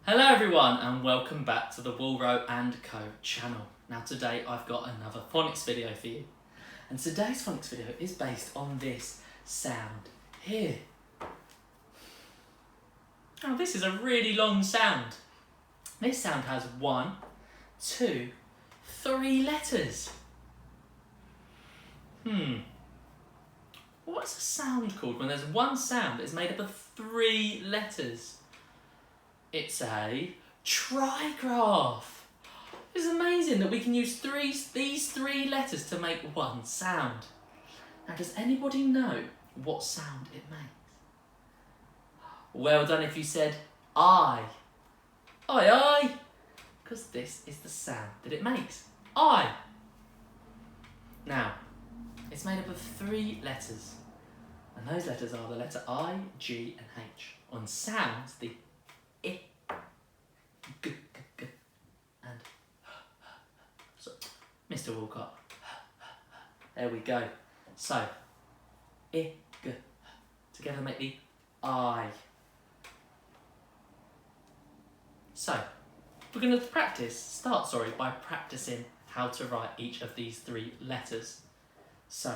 Hello everyone and welcome back to the Woolrow & Co channel. Now today I've got another phonics video for you. And today's phonics video is based on this sound here. Now this is a really long sound. This sound has 1, 2, 3 letters. What's a sound called when there's one sound that is made up of 3 letters? It's a trigraph. It's amazing that we can use these 3 letters to make one sound. Now, does anybody know what sound it makes? Well done if you said I. I. Because this is the sound that it makes. I. Now, it's made up of 3 letters. And those letters are the letter I, G and H. On sounds, the I, G, G, and so, Mr. Walcott. There we go. So, I, G, together make the I. So, we're going to start by practicing how to write each of these 3 letters. So,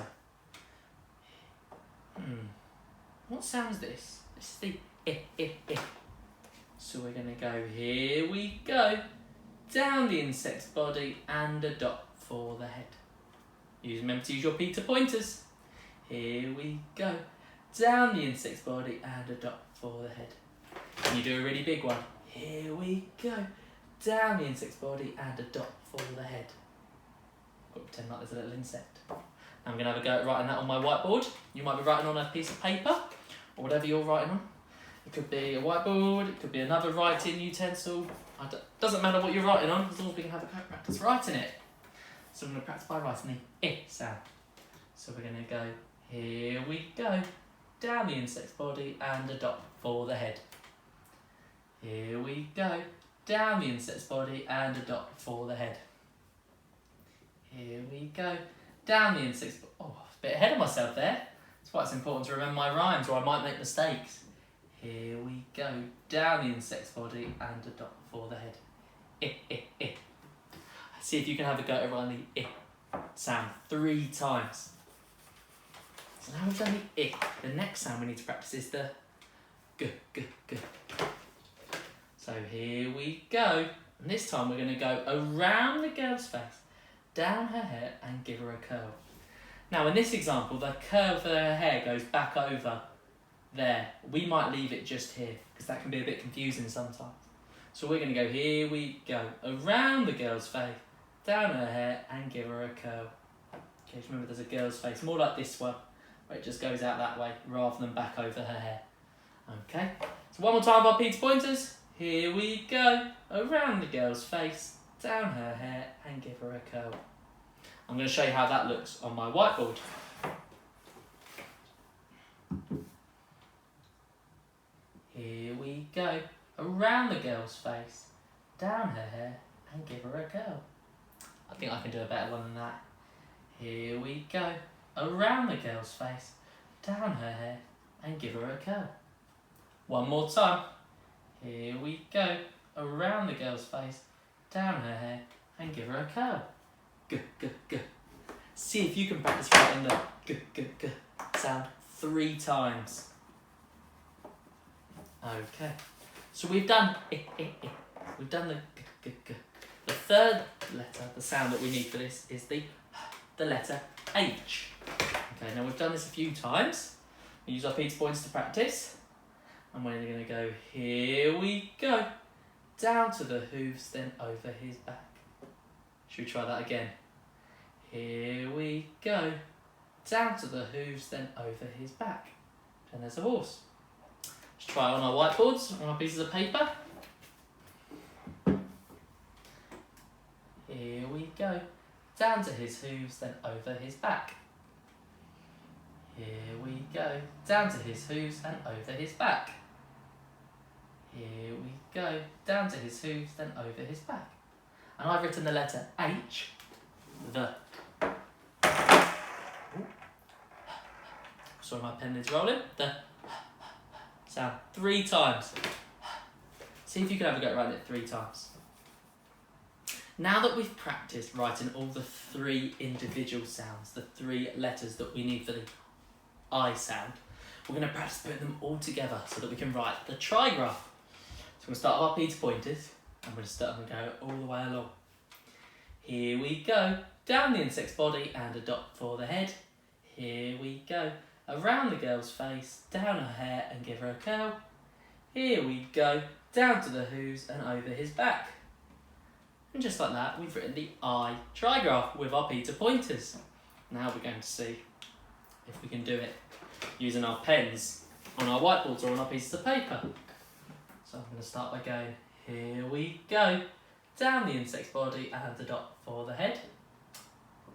what sound is this? This is the I. So we're going to go, here we go, down the insect's body and a dot for the head. Remember to use your Peter pointers. Here we go, down the insect's body and a dot for the head. Can you do a really big one? Here we go, down the insect's body and a dot for the head. I've got to pretend like there's a little insect. I'm going to have a go at writing that on my whiteboard. You might be writing on a piece of paper or whatever you're writing on. It could be a whiteboard, it could be another writing utensil. Doesn't matter what you're writing on, as long as we can have a practice writing it. So I'm going to practice by writing the I sound. So we're going to go, here we go, down the insect's body and a dot for the head. Here we go, down the insect's body and a dot for the head. Here we go, down the insect's body. Oh, a bit ahead of myself there. That's why it's important to remember my rhymes or I might make mistakes. Here we go, down the insect's body and a dot for the head. I. See if you can have a go at writing the I sound 3 times. So now we've done the I. The next sound we need to practice is the G. So here we go. And this time we're going to go around the girl's face, down her hair and give her a curl. Now in this example, the curl of her hair goes back over there. We might leave it just here because that can be a bit confusing sometimes. So we're going to go, here we go, around the girl's face, down her hair and give her a curl. Okay, just remember there's a girl's face, more like this one, where it just goes out that way rather than back over her hair. Okay, so one more time with our Peter pointers. Here we go, around the girl's face, down her hair and give her a curl. I'm going to show you how that looks on my whiteboard. Here we go, around the girl's face, down her hair and give her a curl. I think I can do a better one than that. Here we go, around the girl's face, down her hair and give her a curl. One more time. Here we go, around the girl's face, down her hair and give her a curl. G. See if you can practice writing the G sound 3 times. Okay, so we've done I. We've done the G. The third letter, the sound that we need for this is the letter H. Okay, now we've done this a few times. We use our Peter points to practice. And we're going to go, here we go, down to the hooves, then over his back. Should we try that again? Here we go, down to the hooves, then over his back. And there's a horse. Let's try it on our whiteboards, on our pieces of paper. Here we go, down to his hooves, then over his back. Here we go, down to his hooves and over his back. Here we go, down to his hooves, then over his back. And I've written the letter H, the. Sorry, my pen is rolling. The sound 3 times. See if you can have a go at writing it 3 times. Now that we've practiced writing all the 3 individual sounds, the 3 letters that we need for the I sound, we're going to practice putting them all together so that we can write the trigraph. So we're going to start with our P to pointers, and we're going to start and go all the way along. Here we go, down the insect's body and a dot for the head. Here we go, around the girl's face, down her hair and give her a curl. Here we go, down to the hooves and over his back. And just like that, we've written the I trigraph with our P to pointers. Now we're going to see if we can do it using our pens on our whiteboards or on our pieces of paper. So I'm going to start by going, here we go, down the insect's body and the dot for the head.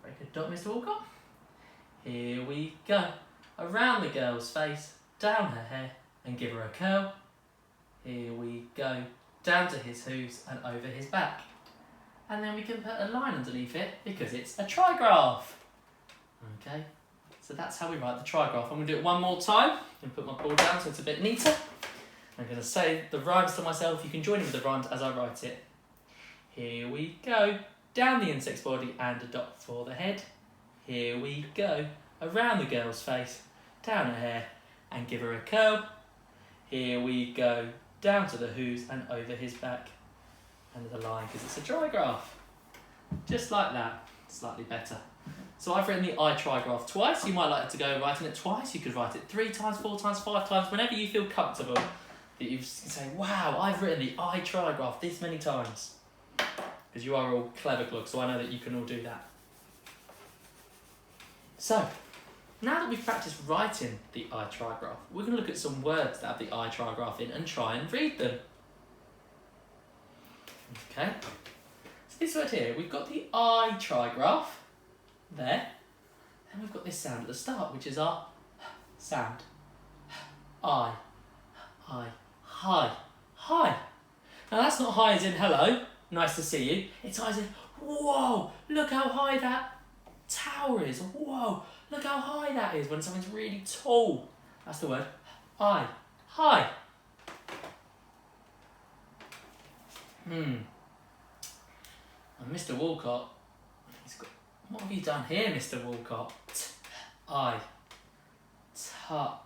Very good dot, Mr. Walcott. Here we go, around the girl's face, down her hair and give her a curl. Here we go, down to his hooves and over his back. And then we can put a line underneath it because it's a trigraph. Okay, so that's how we write the trigraph. I'm going to do it one more time and put my ball down so it's a bit neater. I'm going to say the rhymes to myself. You can join in with the rhymes as I write it. Here we go, down the insect's body and a dot for the head. Here we go, around the girl's face, down her hair and give her a curl. Here we go, down to the hooves and over his back. And the line because it's a trigraph. Just like that, slightly better. So I've written the I trigraph twice. You might like to go writing it twice. You could write it 3 times, 4 times, 5 times, whenever you feel comfortable. That you say, wow, I've written the I trigraph this many times. Because you are all clever clogs, so I know that you can all do that. So, now that we've practiced writing the I trigraph, we're going to look at some words that have the I trigraph in and try and read them. Okay, so this word here, we've got the I trigraph there, and we've got this sound at the start, which is our sound. I, hi. Now that's not hi as in hello, nice to see you. It's hi as in, whoa, look how high that tower is. Whoa, look how high that is when something's really tall. That's the word I, hi. And Mr. Walcott, what have you done here, Mr. Walcott? I, hang on.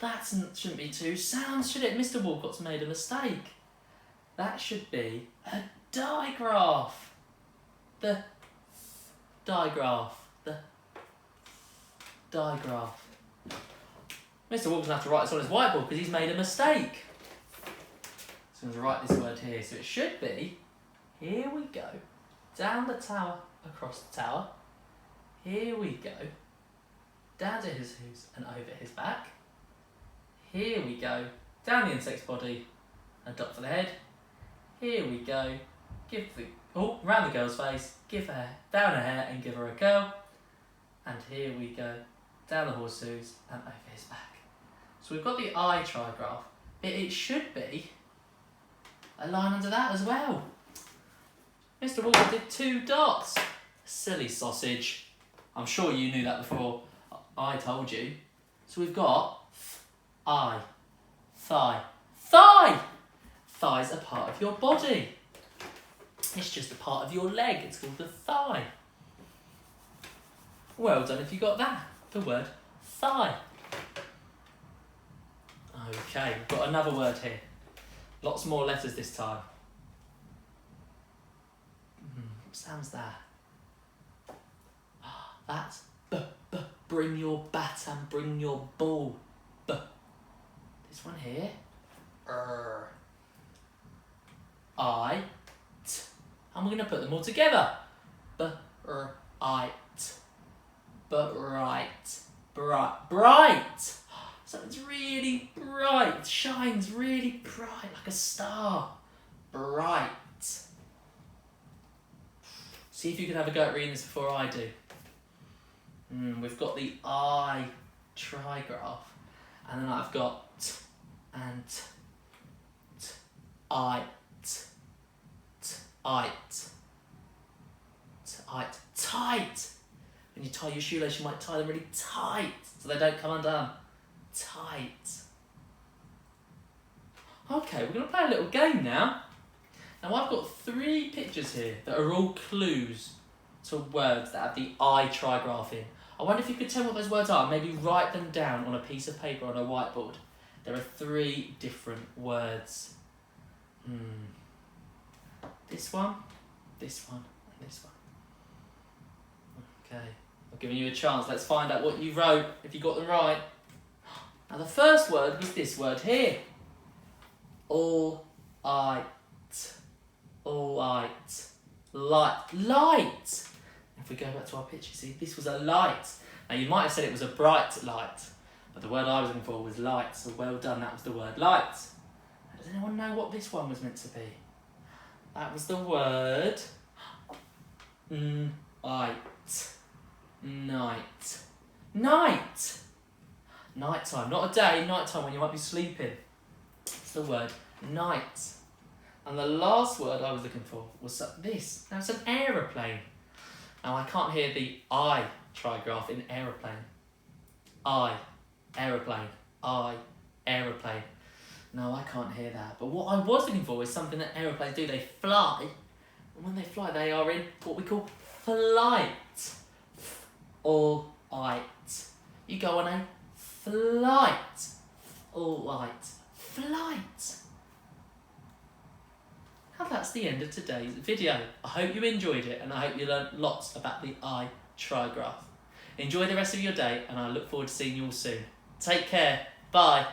That shouldn't be 2 sounds, should it? Mr. Walcott's made a mistake. That should be a digraph. The digraph. Mr. Walcott's going to have to write this on his whiteboard because he's made a mistake. So I'm going to write this word here. So it should be, here we go, down the tower, across the tower. Here we go, down to his hooves and over his back. Here we go, down the insect's body, and dot for the head. Here we go, round the girl's face, give her down her hair and give her a curl. And here we go, down the horse's hooves and over his back. So we've got the I trigraph, but it should be a line under that as well. Mr. Walker did 2 dots. Silly sausage. I'm sure you knew that before I told you. So we've got I, thigh. Thigh's a part of your body. It's just a part of your leg. It's called the thigh. Well done if you got that. The word thigh. Okay, we've got another word here. Lots more letters this time. What sound's that? That's b. Bring your bat and bring your ball. B. This one here. I, t. And we're going to put them all together. I, t. Bright. Something's really bright. Shines really bright like a star. Bright. See if you can have a go at reading this before I do. We've got the I trigraph. And then I've got t and t. I, t. Tight. When you tie your shoelace, you might tie them really tight so they don't come undone. Tight. Okay, we're going to play a little game now. Now I've got 3 pictures here that are all clues to words that have the I trigraph in. I wonder if you could tell what those words are, maybe write them down on a piece of paper on a whiteboard. There are 3 different words. This one, this one, and this one. Okay, I'm giving you a chance. Let's find out what you wrote, if you got them right. Now the first word was this word here. All-ite. All-ite. Light. Light! If we go back to our picture, see, this was a light. Now you might have said it was a bright light, but the word I was looking for was light, so well done, that was the word light. Does anyone know what this one was meant to be? That was the word night. Night. Night! Nighttime, not a day, nighttime when you might be sleeping. It's the word night. And the last word I was looking for was this. Now it's an aeroplane. Now I can't hear the I trigraph in aeroplane. I, aeroplane. I, aeroplane. No, I can't hear that. But what I was looking for is something that aeroplanes do. They fly. And when they fly, they are in what we call flight. All-ite. You go on a flight. All-ite. Flight. Now that's the end of today's video. I hope you enjoyed it and I hope you learned lots about the I trigraph. Enjoy the rest of your day and I look forward to seeing you all soon. Take care. Bye.